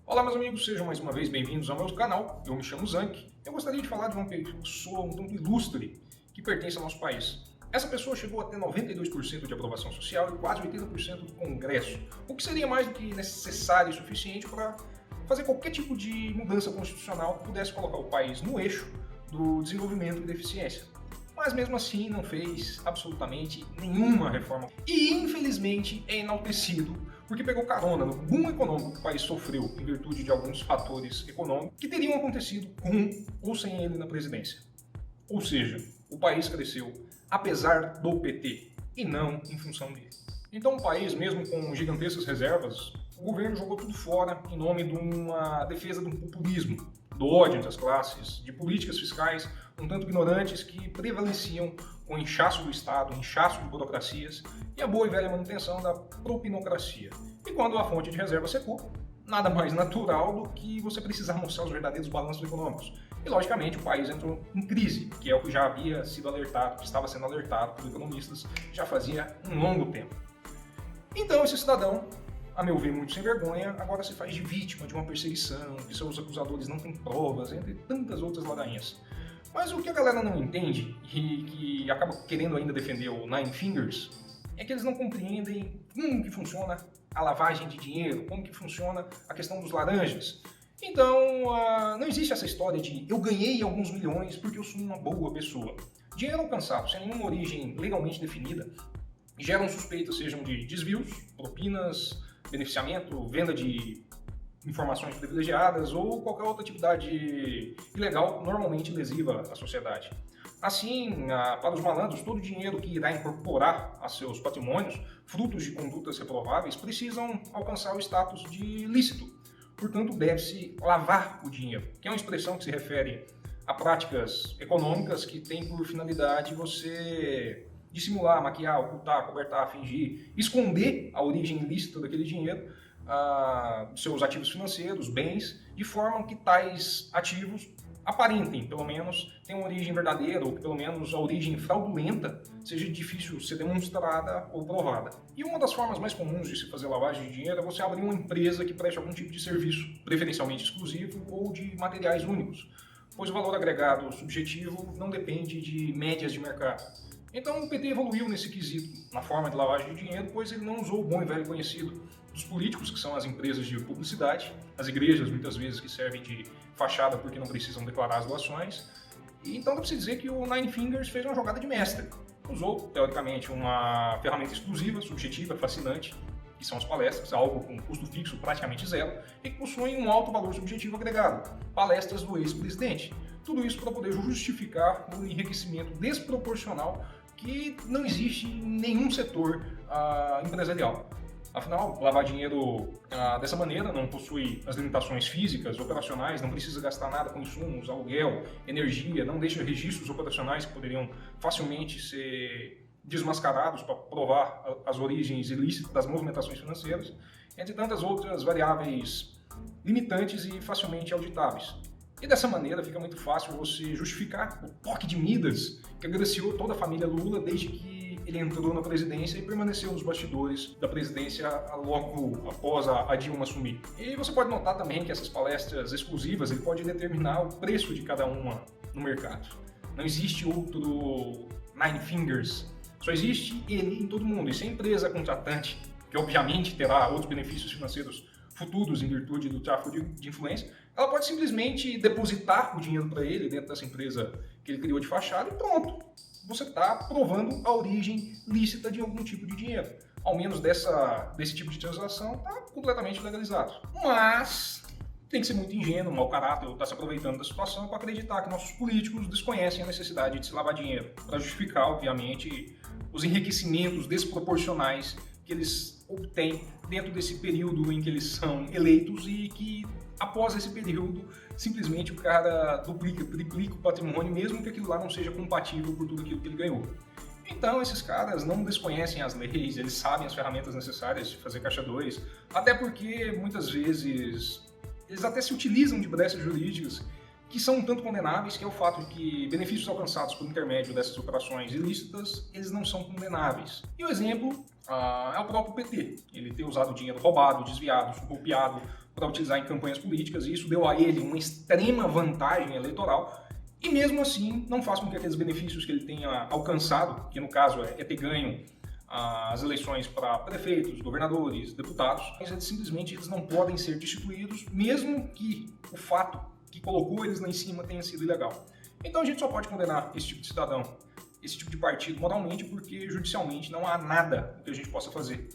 Olá meus amigos, sejam mais uma vez bem-vindos ao meu canal. Eu me chamo Zank. Eu gostaria de falar de uma pessoa um tanto ilustre que pertence ao nosso país. Essa pessoa chegou a ter 92% de aprovação social e quase 80% do Congresso, o que seria mais do que necessário e suficiente para fazer qualquer tipo de mudança constitucional que pudesse colocar o país no eixo do desenvolvimento e da eficiência. Mas mesmo assim não fez absolutamente nenhuma reforma. E infelizmente é enaltecido porque pegou carona no boom econômico que o país sofreu em virtude de alguns fatores econômicos que teriam acontecido com ou sem ele na presidência. Ou seja, o país cresceu apesar do PT e não em função dele. Então o país, mesmo com gigantescas reservas, o governo jogou tudo fora em nome de uma defesa do populismo, do ódio entre as classes, de políticas fiscais um tanto ignorantes que prevaleciam com o inchaço do Estado, o inchaço de burocracias e a boa e velha manutenção da propinocracia. E quando a fonte de reserva secou, nada mais natural do que você precisar mostrar os verdadeiros balanços econômicos. E, logicamente, o país entrou em crise, que é o que já havia sido alertado, que estava sendo alertado por economistas já fazia um longo tempo. Então, esse cidadão, a meu ver, muito sem vergonha, agora se faz de vítima de uma perseguição, que seus acusadores não têm provas, entre tantas outras ladainhas. Mas o que a galera não entende, e que acaba querendo ainda defender o Nine Fingers, é que eles não compreendem como que funciona a lavagem de dinheiro, como que funciona a questão dos laranjas. Então, não existe essa história de eu ganhei alguns milhões porque eu sou uma boa pessoa. Dinheiro alcançado sem nenhuma origem legalmente definida geram suspeitas, sejam de desvios, propinas, beneficiamento, venda de informações privilegiadas ou qualquer outra atividade ilegal normalmente lesiva à sociedade. Assim, para os malandros, todo o dinheiro que irá incorporar a seus patrimônios, frutos de condutas reprováveis, precisam alcançar o status de lícito. Portanto, deve-se lavar o dinheiro, que é uma expressão que se refere a práticas econômicas que têm por finalidade você dissimular, maquiar, ocultar, cobertar, fingir, esconder a origem ilícita daquele dinheiro, seus ativos financeiros, bens, de forma que tais ativos aparentem, pelo menos, tenham uma origem verdadeira, ou que pelo menos a origem fraudulenta seja difícil ser demonstrada ou provada. E uma das formas mais comuns de se fazer lavagem de dinheiro é você abrir uma empresa que preste algum tipo de serviço, preferencialmente exclusivo ou de materiais únicos, pois o valor agregado subjetivo não depende de médias de mercado. Então o PT evoluiu nesse quesito, na forma de lavagem de dinheiro, pois ele não usou o bom e velho conhecido dos políticos, que são as empresas de publicidade, as igrejas, muitas vezes, que servem de fachada porque não precisam declarar as doações. E então dá para se dizer que o Nine Fingers fez uma jogada de mestre. Usou, teoricamente, uma ferramenta exclusiva, subjetiva, fascinante, que são as palestras, algo com custo fixo praticamente zero, e que possuem um alto valor subjetivo agregado, palestras do ex-presidente. Tudo isso para poder justificar o enriquecimento desproporcional que não existe em nenhum setor empresarial. Afinal, lavar dinheiro dessa maneira não possui as limitações físicas, operacionais, não precisa gastar nada com insumos, aluguel, energia, não deixa registros operacionais que poderiam facilmente ser desmascarados para provar as origens ilícitas das movimentações financeiras, entre tantas outras variáveis limitantes e facilmente auditáveis. E dessa maneira fica muito fácil você justificar o toque de Midas que agraciou toda a família Lula desde que ele entrou na presidência e permaneceu nos bastidores da presidência logo após a Dilma assumir. E você pode notar também que essas palestras exclusivas ele pode determinar o preço de cada uma no mercado. Não existe outro Nine Fingers, só existe ele em todo mundo. E se a empresa contratante, que obviamente terá outros benefícios financeiros futuros em virtude do tráfico de influência, ela pode simplesmente depositar o dinheiro para ele dentro dessa empresa que ele criou de fachada e pronto. Você está provando a origem lícita de algum tipo de dinheiro. Ao menos desse tipo de transação está completamente legalizado. Mas tem que ser muito ingênuo, mau caráter, ou está se aproveitando da situação para acreditar que nossos políticos desconhecem a necessidade de se lavar dinheiro, para justificar, obviamente, os enriquecimentos desproporcionais que eles obtêm dentro desse período em que eles são eleitos e que, após esse período, simplesmente o cara duplica, triplica o patrimônio, mesmo que aquilo lá não seja compatível por tudo aquilo que ele ganhou. Então, esses caras não desconhecem as leis, eles sabem as ferramentas necessárias de fazer caixa 2, até porque, muitas vezes, eles até se utilizam de brechas jurídicas que são um tanto condenáveis, que é o fato de que benefícios alcançados por intermédio dessas operações ilícitas, eles não são condenáveis. E o exemplo é o próprio PT. Ele ter usado dinheiro roubado, desviado, golpeado para utilizar em campanhas políticas, e isso deu a ele uma extrema vantagem eleitoral, e mesmo assim não faz com que aqueles benefícios que ele tenha alcançado, que no caso é ter ganho as eleições para prefeitos, governadores, deputados, simplesmente eles não podem ser destituídos, mesmo que o fato que colocou eles lá em cima tenha sido ilegal. Então a gente só pode condenar esse tipo de cidadão, esse tipo de partido moralmente, porque judicialmente não há nada que a gente possa fazer.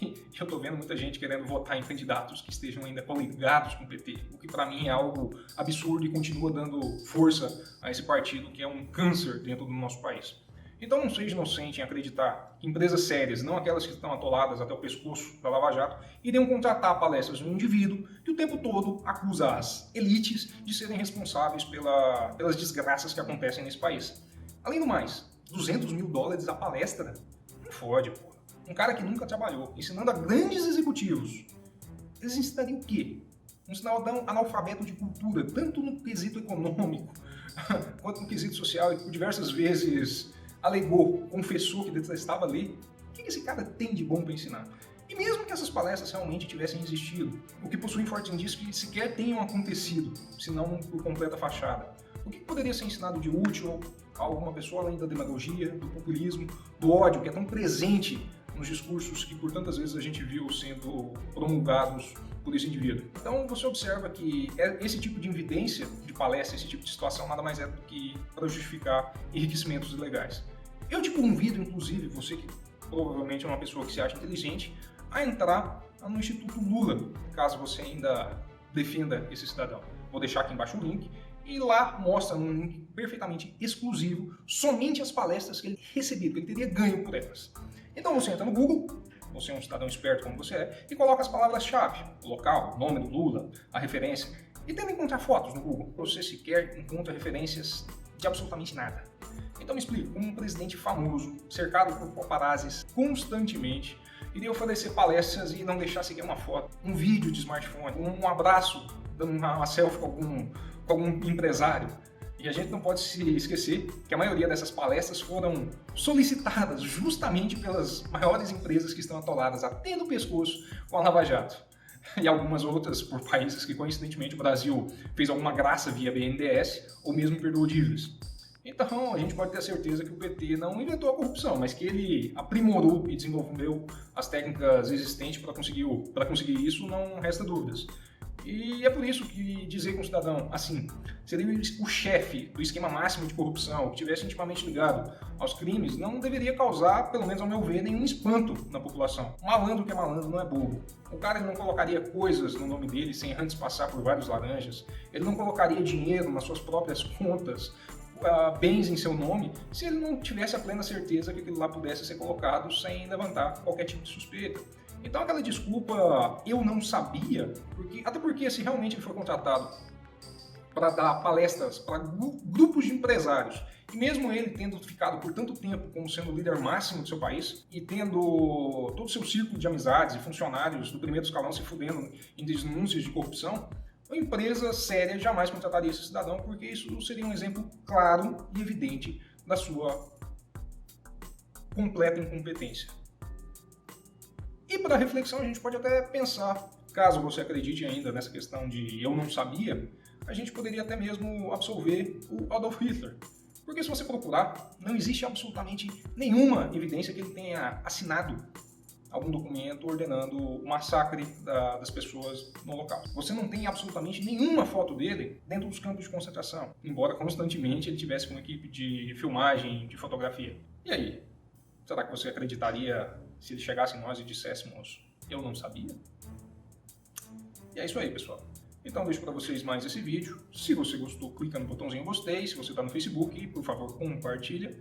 E eu tô vendo muita gente querendo votar em candidatos que estejam ainda coligados com o PT, o que para mim é algo absurdo e continua dando força a esse partido que é um câncer dentro do nosso país. Então não seja inocente em acreditar que empresas sérias, não aquelas que estão atoladas até o pescoço da Lava Jato, iriam contratar palestras de um indivíduo que o tempo todo acusa as elites de serem responsáveis pelas desgraças que acontecem nesse país. Além do mais, $200 mil a palestra? Não fode, pô. Um cara que nunca trabalhou, ensinando a grandes executivos. Eles ensinariam o quê? Um cidadão analfabeto de cultura, tanto no quesito econômico quanto no quesito social, e por diversas vezes alegou, confessou que detestava ler. O que esse cara tem de bom para ensinar? E mesmo que essas palestras realmente tivessem existido, o que possui fortes indícios que sequer tenham acontecido, senão por completa fachada, o que poderia ser ensinado de útil a alguma pessoa além da demagogia, do populismo, do ódio que é tão presente nos discursos que por tantas vezes a gente viu sendo promulgados por esse indivíduo? Então você observa que esse tipo de evidência de palestra, esse tipo de situação nada mais é do que para justificar enriquecimentos ilegais. Eu te convido, inclusive, você que provavelmente é uma pessoa que se acha inteligente, a entrar no Instituto Lula, caso você ainda defenda esse cidadão. Vou deixar aqui embaixo o link, e lá mostra num link perfeitamente exclusivo somente as palestras que ele recebeu, que ele teria ganho por elas. Então você entra no Google, você é um cidadão esperto como você é, e coloca as palavras-chave, o local, o nome do Lula, a referência, e tenta encontrar fotos no Google. Você sequer encontra referências de absolutamente nada. Então me explica, como um presidente famoso, cercado por paparazzis constantemente, iria oferecer palestras e não deixar sequer uma foto, um vídeo de smartphone, um abraço, dando uma selfie com algum empresário. E a gente não pode se esquecer que a maioria dessas palestras foram solicitadas justamente pelas maiores empresas que estão atoladas até no pescoço com a Lava Jato. E algumas outras por países que, coincidentemente, o Brasil fez alguma graça via BNDES ou mesmo perdoou dívidas. Então, a gente pode ter a certeza que o PT não inventou a corrupção, mas que ele aprimorou e desenvolveu as técnicas existentes para conseguir isso, não resta dúvidas. E é por isso que dizer que um cidadão assim seria o chefe do esquema máximo de corrupção, que tivesse intimamente ligado aos crimes, não deveria causar, pelo menos ao meu ver, nenhum espanto na população. Malandro que é malandro não é bobo. O cara ele não colocaria coisas no nome dele sem antes passar por vários laranjas. Ele não colocaria dinheiro nas suas próprias contas, bens em seu nome, se ele não tivesse a plena certeza que aquilo lá pudesse ser colocado sem levantar qualquer tipo de suspeita. Então aquela desculpa, eu não sabia, até porque se realmente ele foi contratado para dar palestras para grupos de empresários, e mesmo ele tendo ficado por tanto tempo como sendo o líder máximo do seu país, e tendo todo o seu círculo de amizades e funcionários do primeiro escalão se fudendo em denúncias de corrupção, uma empresa séria jamais contrataria esse cidadão, porque isso seria um exemplo claro e evidente da sua completa incompetência. E para reflexão a gente pode até pensar, caso você acredite ainda nessa questão de eu não sabia, a gente poderia até mesmo absolver o Adolf Hitler. Porque se você procurar, não existe absolutamente nenhuma evidência que ele tenha assinado algum documento ordenando o massacre das pessoas no local. Você não tem absolutamente nenhuma foto dele dentro dos campos de concentração, embora constantemente ele tivesse uma equipe de filmagem, de fotografia. E aí? Será que você acreditaria se ele chegasse em nós e disséssemos eu não sabia? E é isso aí, pessoal. Então deixo para vocês mais esse vídeo. Se você gostou, clica no botãozinho gostei. Se você está no Facebook, por favor, compartilha.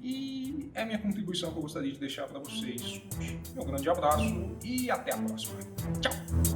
E é a minha contribuição que eu gostaria de deixar para vocês. Meu grande abraço e até a próxima. Tchau!